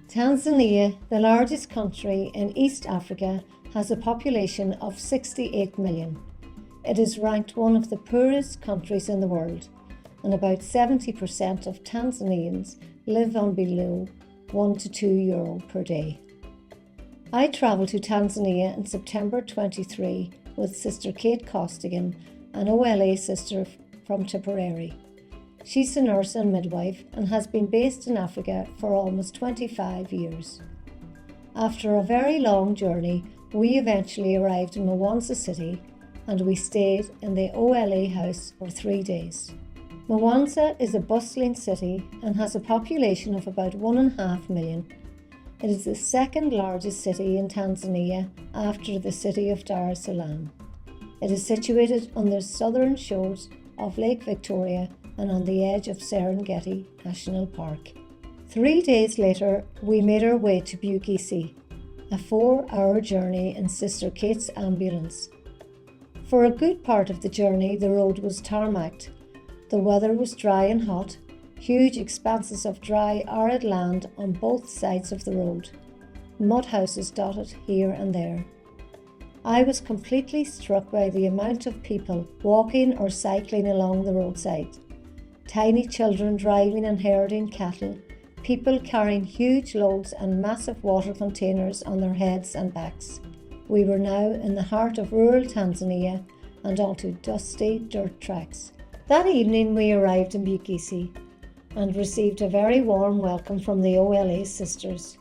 Tanzania, the largest country in East Africa, has a population of 68 million. It is ranked one of the poorest countries in the world, and about 70% of Tanzanians live on below €1 to €2 per day. I travelled to Tanzania in September 23 with Sister Kate Costigan, an OLA sister from Tipperary. She's a nurse and midwife and has been based in Africa for almost 25 years. After a very long journey, we eventually arrived in Mwanza City and we stayed in the OLA house for 3 days. Mwanza is a bustling city and has a population of about 1.5 million. It is the second largest city in Tanzania after the city of Dar es Salaam. It is situated on the southern shores of Lake Victoria and on the edge of Serengeti National Park. 3 days later, we made our way to Bugisi, a 4-hour journey in Sister Kate's ambulance. For a good part of the journey, the road was tarmacked. The weather was dry and hot, huge expanses of dry, arid land on both sides of the road, mud houses dotted here and there. I was completely struck by the amount of people walking or cycling along the roadside. Tiny children driving and herding cattle, people carrying huge loads and massive water containers on their heads and backs. We were now in the heart of rural Tanzania and onto dusty dirt tracks. That evening we arrived in Bugisi and received a very warm welcome from the OLA sisters.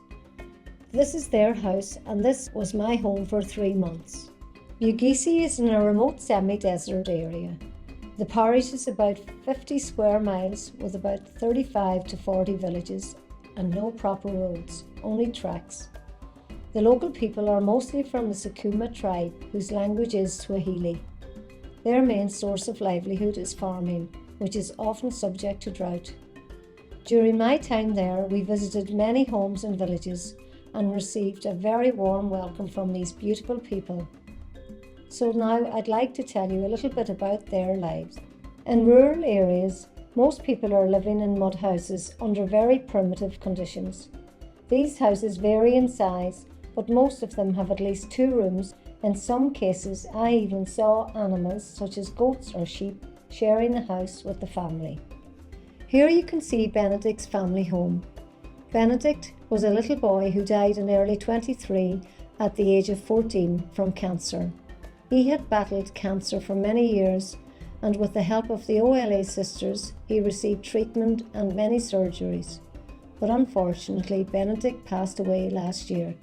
This is their house and this was my home for 3 months. Bugisi is in a remote semi-desert area. The parish is about 50 square miles with about 35 to 40 villages and no proper roads, only tracks. The local people are mostly from the Sukuma tribe, whose language is Swahili. Their main source of livelihood is farming, which is often subject to drought. During my time there, we visited many homes and villages and received a very warm welcome from these beautiful people. So now I'd like to tell you a little bit about their lives. In rural areas, most people are living in mud houses under very primitive conditions. These houses vary in size, but most of them have at least 2 rooms. In some cases, I even saw animals such as goats or sheep sharing a house with the family. Here you can see Benedict's family home. Benedict was a little boy who died in early 23 at the age of 14 from cancer. He had battled cancer for many years, and with the help of the OLA sisters, he received treatment and many surgeries. But unfortunately, Benedict passed away last year.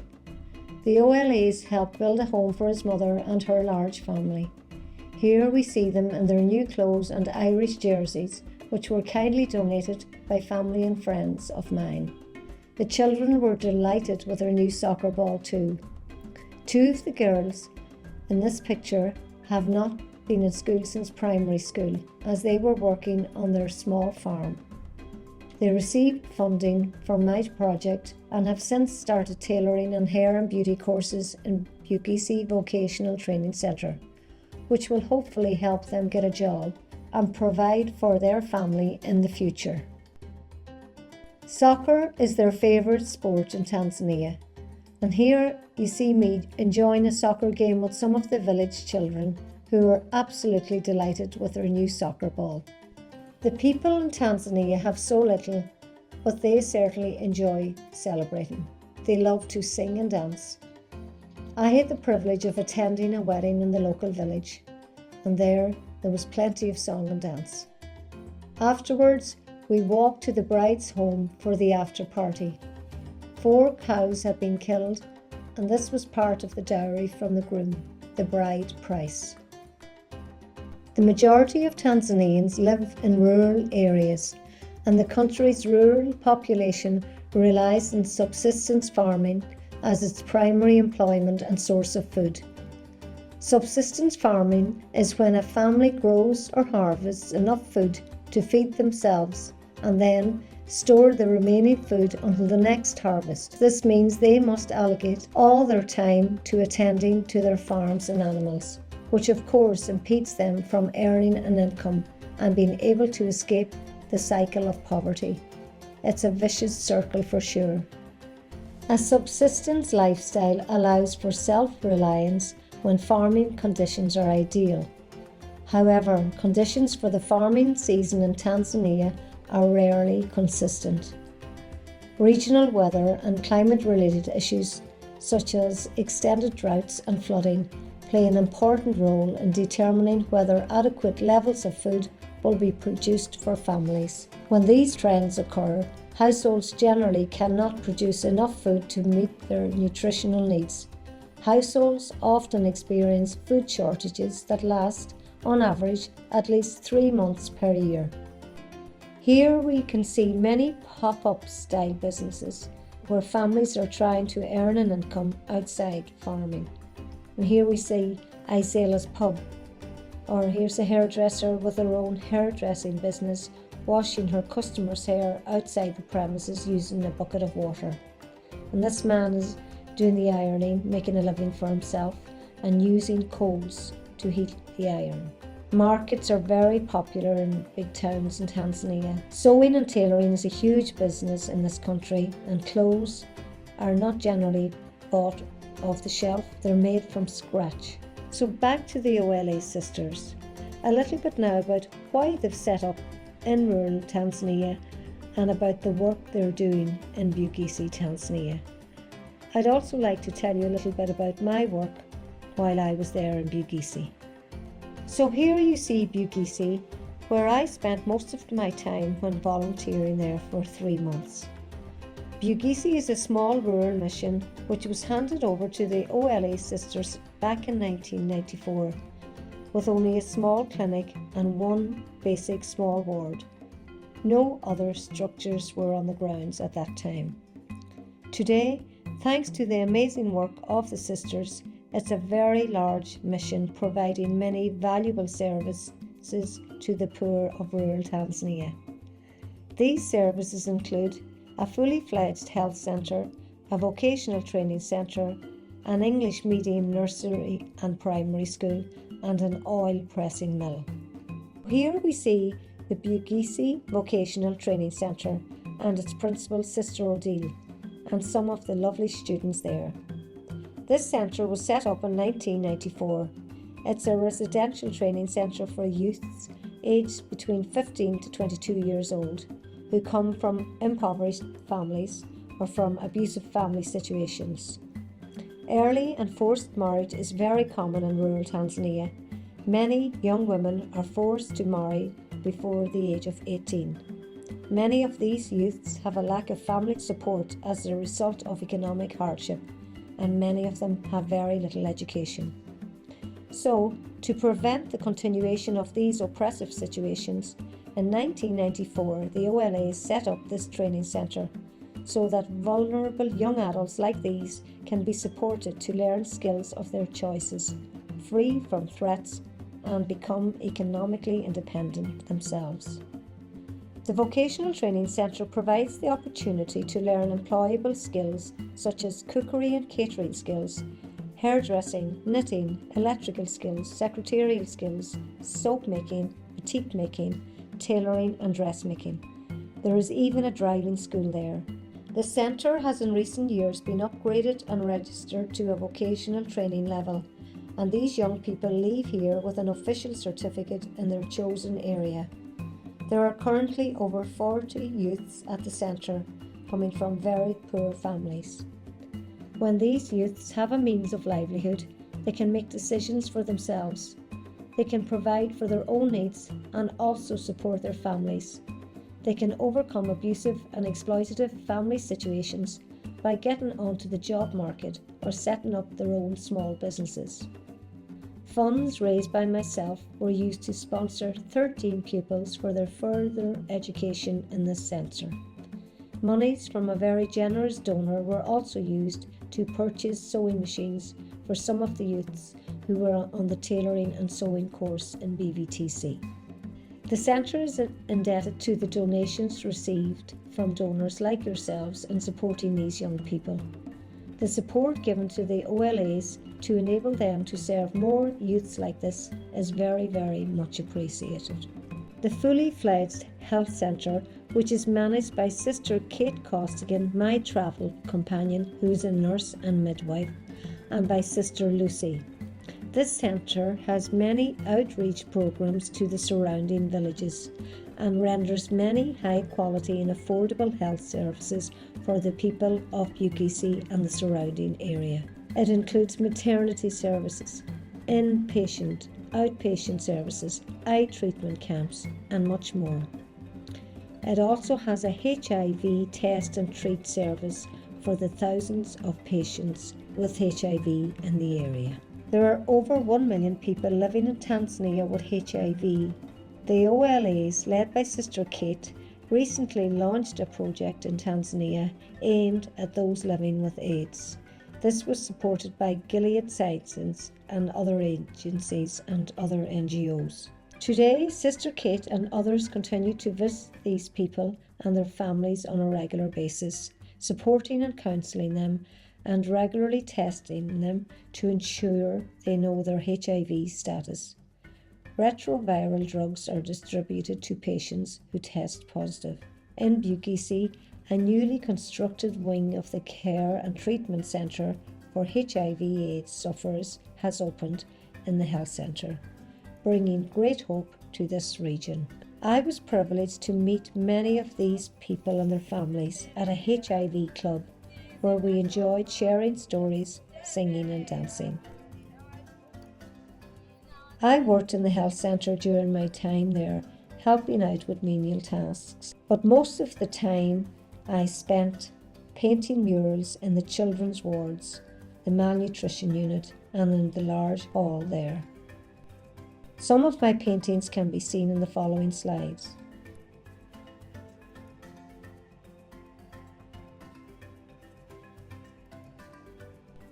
The OLAs helped build a home for his mother and her large family. Here we see them in their new clothes and Irish jerseys, which were kindly donated by family and friends of mine. The children were delighted with their new soccer ball too. 2 of the girls in this picture have not been in school since primary school, as they were working on their small farm. They received funding from my project and have since started tailoring and hair and beauty courses in Bugisi Vocational Training Centre, which will hopefully help them get a job and provide for their family in the future. Soccer is their favourite sport in Tanzania, and here you see me enjoying a soccer game with some of the village children who are absolutely delighted with their new soccer ball. The people in Tanzania have so little, but they certainly enjoy celebrating. They love to sing and dance. I had the privilege of attending a wedding in the local village, and there was plenty of song and dance. Afterwards, we walked to the bride's home for the after party. 4 cows had been killed, and this was part of the dowry from the groom, the bride price. The majority of Tanzanians live in rural areas, and the country's rural population relies on subsistence farming as its primary employment and source of food. Subsistence farming is when a family grows or harvests enough food to feed themselves and then store the remaining food until the next harvest. This means they must allocate all their time to attending to their farms and animals, which of course impedes them from earning an income and being able to escape the cycle of poverty. It's a vicious circle for sure. A subsistence lifestyle allows for self-reliance when farming conditions are ideal. However, conditions for the farming season in Tanzania are rarely consistent. Regional weather and climate-related issues such as extended droughts and flooding play an important role in determining whether adequate levels of food will be produced for families. When these trends occur, households generally cannot produce enough food to meet their nutritional needs. Households often experience food shortages that last, on average, at least 3 months per year. Here we can see many pop-up style businesses where families are trying to earn an income outside farming. And here we see Isaila's Pub, or here's a hairdresser with her own hairdressing business washing her customers' hair outside the premises using a bucket of water. And this man is doing the ironing, making a living for himself and using coals to heat the iron. Markets are very popular in big towns in Tanzania. Sewing and tailoring is a huge business in this country, and clothes are not generally bought off the shelf, they're made from scratch. So back to the O'Grady sisters. A little bit now about why they've set up in rural Tanzania and about the work they're doing in Bugisi, Tanzania. I'd also like to tell you a little bit about my work while I was there in Bugisi. So here you see Bugisi, where I spent most of my time when volunteering there for 3 months. Bugisi is a small rural mission which was handed over to the O'Grady sisters back in 1994, with only a small clinic and one basic small ward. No other structures were on the grounds at that time. Today, thanks to the amazing work of the sisters, it's a very large mission providing many valuable services to the poor of rural Tanzania. These services include a fully fledged health centre, a vocational training centre, an English medium nursery and primary school, and an oil pressing mill. Here we see the Bugisi Vocational Training Centre and its principal Sister Odile and some of the lovely students there. This centre was set up in 1994. It's a residential training centre for youths aged between 15 to 22 years old who come from impoverished families or from abusive family situations. Early and forced marriage is very common in rural Tanzania. Many young women are forced to marry before the age of 18. Many of these youths have a lack of family support as a result of economic hardship, and many of them have very little education. So, to prevent the continuation of these oppressive situations, in 1994 the O'Grady set up this training centre so that vulnerable young adults like these can be supported to learn skills of their choices, free from threats, and become economically independent themselves. The Vocational Training Centre provides the opportunity to learn employable skills such as cookery and catering skills, hairdressing, knitting, electrical skills, secretarial skills, soap making, batik making, tailoring and dressmaking. There is even a driving school there. The centre has in recent years been upgraded and registered to a vocational training level, and these young people leave here with an official certificate in their chosen area. There are currently over 40 youths at the centre, coming from very poor families. When these youths have a means of livelihood, they can make decisions for themselves. They can provide for their own needs and also support their families. They can overcome abusive and exploitative family situations by getting onto the job market or setting up their own small businesses. Funds raised by myself were used to sponsor 13 pupils for their further education in this centre. Monies from a very generous donor were also used to purchase sewing machines for some of the youths who were on the tailoring and sewing course in BVTC. The centre is indebted to the donations received from donors like yourselves in supporting these young people. The support given to the OLAs to enable them to serve more youths like this is very, very much appreciated. The fully fledged health centre which is managed by Sister Kate Costigan, my travel companion, who is a nurse and midwife, and by Sister Lucy. This centre has many outreach programmes to the surrounding villages and renders many high quality and affordable health services for the people of Bukisi and the surrounding area. It includes maternity services, inpatient, outpatient services, eye treatment camps, and much more. It also has a HIV test and treat service for the thousands of patients with HIV in the area. There are over 1 million people living in Tanzania with HIV. The OLAs, led by Sister Kate, recently launched a project in Tanzania aimed at those living with AIDS. This was supported by Gilead Sciences and other agencies and other NGOs. Today, Sister Kate and others continue to visit these people and their families on a regular basis, supporting and counselling them and regularly testing them to ensure they know their HIV status. Retroviral drugs are distributed to patients who test positive. In Bukisi, a newly constructed wing of the Care and Treatment Centre for HIV/AIDS sufferers has opened in the health centre, bringing great hope to this region. I was privileged to meet many of these people and their families at a HIV club where we enjoyed sharing stories, singing and dancing. I worked in the health centre during my time there, helping out with menial tasks, but most of the time I spent painting murals in the children's wards, the malnutrition unit and in the large hall there. Some of my paintings can be seen in the following slides.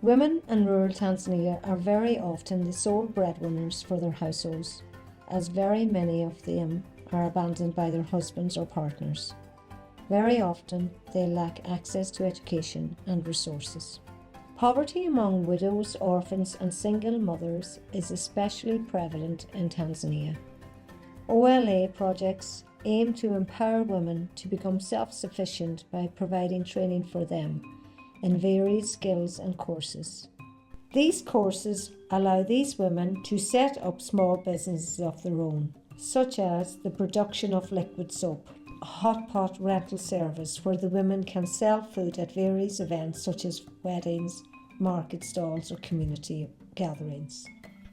Women in rural Tanzania are very often the sole breadwinners for their households, as very many of them are abandoned by their husbands or partners. Very often they lack access to education and resources. Poverty among widows, orphans and single mothers is especially prevalent in Tanzania. OLA projects aim to empower women to become self-sufficient by providing training for them in varied skills and courses. These courses allow these women to set up small businesses of their own, such as the production of liquid soap, a hot pot rental service where the women can sell food at various events such as weddings, market stalls or community gatherings.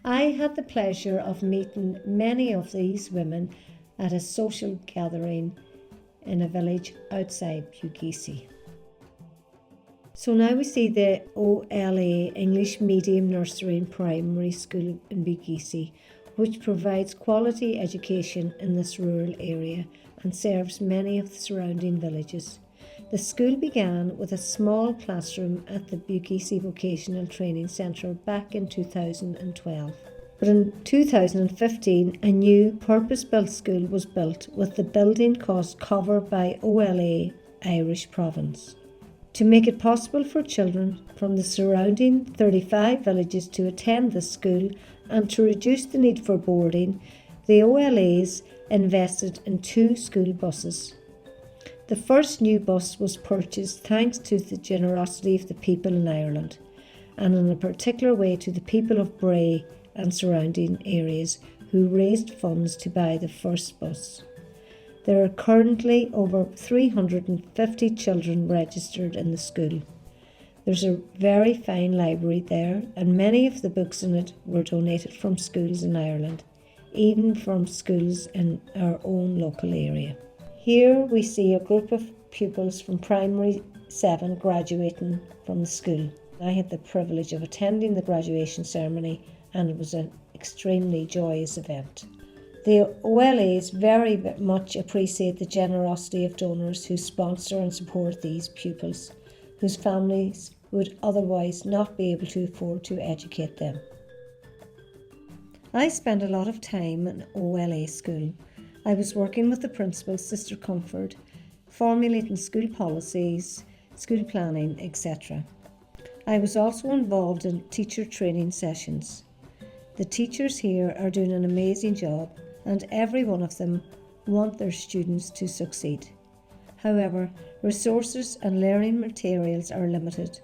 I had the pleasure of meeting many of these women at a social gathering in a village outside Bukisi. So now we see the OLA English Medium Nursery and Primary School in Bukisi, which provides quality education in this rural area and serves many of the surrounding villages. The school began with a small classroom at the Bukisi Vocational Training Centre back in 2012. But in 2015, a new purpose-built school was built with the building cost covered by OLA Irish Province. To make it possible for children from the surrounding 35 villages to attend the school and to reduce the need for boarding, the OLAs invested in 2 school buses. The first new bus was purchased thanks to the generosity of the people in Ireland, and in a particular way to the people of Bray and surrounding areas who raised funds to buy the first bus. There are currently over 350 children registered in the school. There's a very fine library there, and many of the books in it were donated from schools in Ireland, even from schools in our own local area. Here we see a group of pupils from Primary 7 graduating from the school. I had the privilege of attending the graduation ceremony, and it was an extremely joyous event. The OLAs very much appreciate the generosity of donors who sponsor and support these pupils, whose families would otherwise not be able to afford to educate them. I spent a lot of time in OLA school. I was working with the principal, Sister Comfort, formulating school policies, school planning, etc. I was also involved in teacher training sessions. The teachers here are doing an amazing job, and every one of them want their students to succeed. However, resources and learning materials are limited,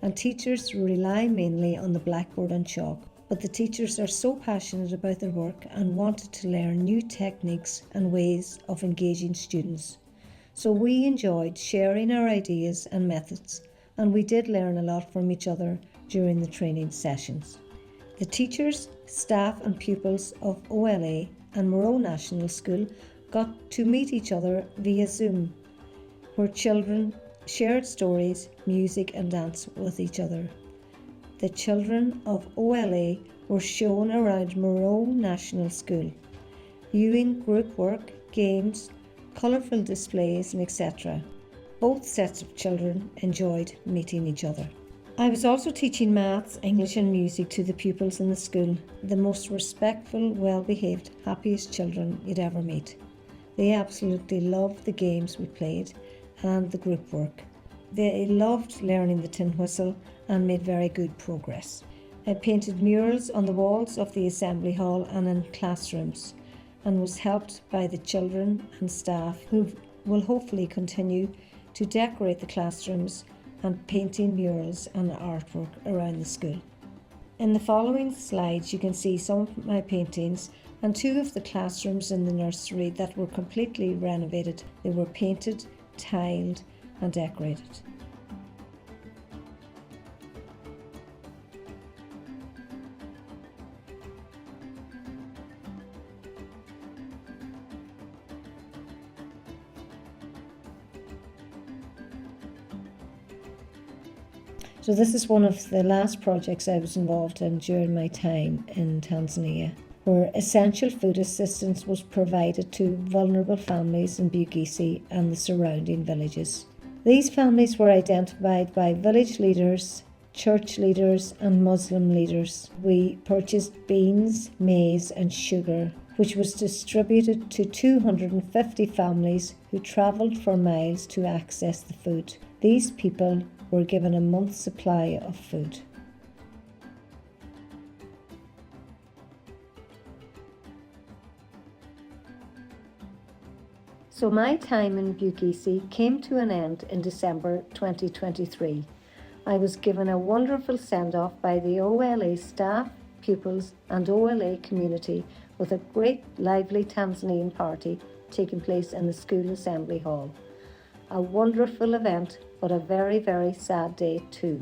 and teachers rely mainly on the blackboard and chalk. But the teachers are so passionate about their work and wanted to learn new techniques and ways of engaging students. So we enjoyed sharing our ideas and methods, and we did learn a lot from each other during the training sessions. The teachers, staff and pupils of OLA and Moreau National School got to meet each other via Zoom, where children shared stories, music and dance with each other. The children of OLA were shown around Moreau National School, viewing group work, games, colourful displays and etc. Both sets of children enjoyed meeting each other. I was also teaching maths, English and music to the pupils in the school, the most respectful, well-behaved, happiest children you'd ever meet. They absolutely loved the games we played and the group work. They loved learning the tin whistle and made very good progress. I painted murals on the walls of the assembly hall and in classrooms, and was helped by the children and staff who will hopefully continue to decorate the classrooms and painting murals and artwork around the school. In the following slides you can see some of my paintings and two of the classrooms in the nursery that were completely renovated. They were painted, tiled and decorated. So this is one of the last projects I was involved in during my time in Tanzania, where essential food assistance was provided to vulnerable families in Bugisi and the surrounding villages. These families were identified by village leaders, church leaders and Muslim leaders. We purchased beans, maize and sugar, which was distributed to 250 families who travelled for miles to access the food. These people were given a month's supply of food. So my time in Bugisi came to an end in December 2023. I was given a wonderful send-off by the OLA staff, pupils and OLA community with a great lively Tanzanian party taking place in the school assembly hall. A wonderful event, but a very, very sad day too.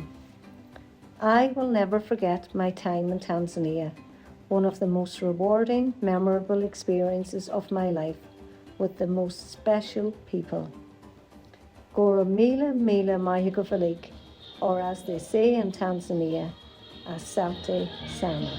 I will never forget my time in Tanzania, one of the most rewarding, memorable experiences of my life with the most special people. Gora Mila Mila Mahikufalig, or as they say in Tanzania, Asante Sana.